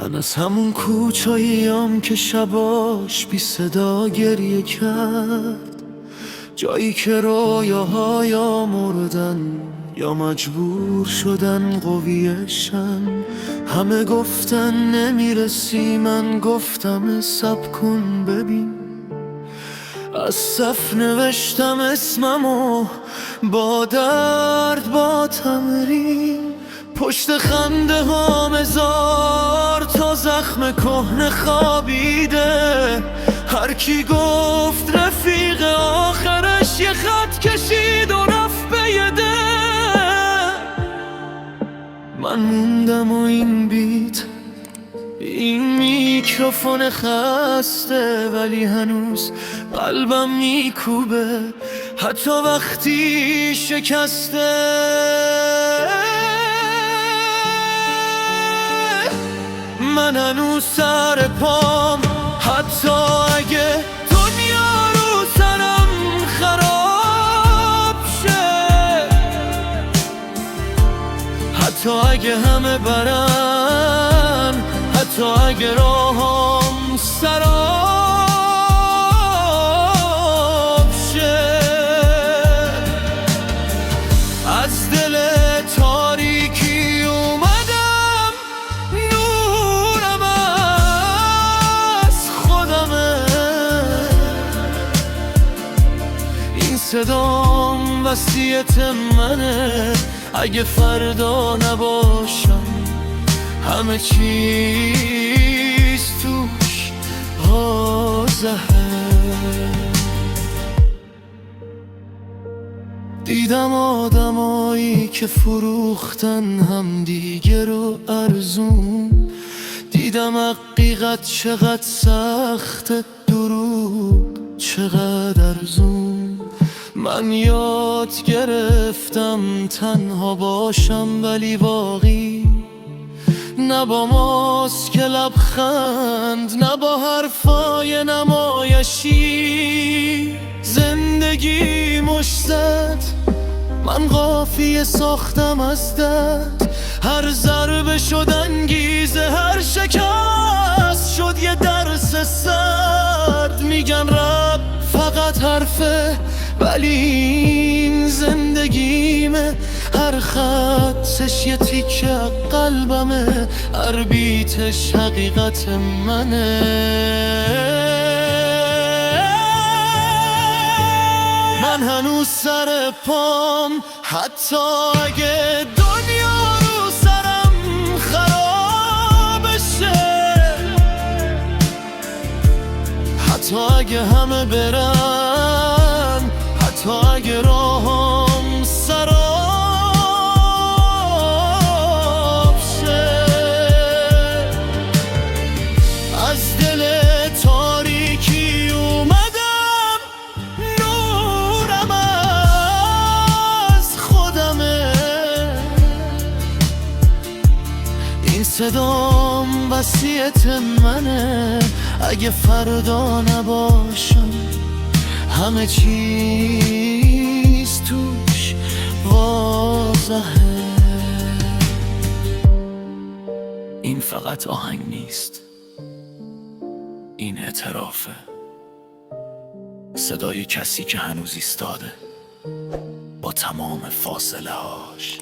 من از همون کوچاییم که شباش بی صدا گریه کرد، جایی که رویاهایا مردن یا مجبور شدن قویشن. همه گفتن نمیرسی، من گفتم صبر کن ببین. از صف نوشتم اسممو با درد با تمرین، پشت خنده ها هزار تا زخم کهنه خوابیده. هر کی گفت رفیق آخرش یه خط کشید و رفت به یه ده. من موندم و این بیت، این میکروفون خسته، ولی هنوز قلبم میکوبه حتی وقتی شکسته. من هنوز سر پام، حتی اگه دنیا رو سرم خراب شه، حتی اگه همه برن، حتی اگه راهم سراب شه. از دل تاریکی اومدم، نورم از خودمه. این صدام وصیت منه، اگه فردا نباشم همه چیز توش آزهه. دیدم آدمایی که فروختن هم دیگه رو ارزون، دیدم حقیقت چقدر سخته، دروغ چقدر ارزون. من یاد گرفتم تنها باشم ولی باقی، نه با ماسک لبخند، نه با حرفای نمایشی. زندگی مشت، من قافیه ساختم از دست. هر ضربه شد انگیزه، هر شکست شد یه درس سرد. میگن رب فقط حرفه، ولی این زندگیمه. هر خطش یه تیکه قلبمه، هر بیتش حقیقت منه. من هنوز سر پام، حتی اگه دنیا رو سرم خراب شه، حتی اگه همه برن، حتی اگه راهم سراب شه. از دل تاریکی اومدم، نورم از خودمه. این صدام وصیت منه، اگه فردا نباشم همه چیز توش واضحه. این فقط آهنگ نیست، این اعترافه، صدای کسی که هنوز ایستاده با تمام فاصله هاش.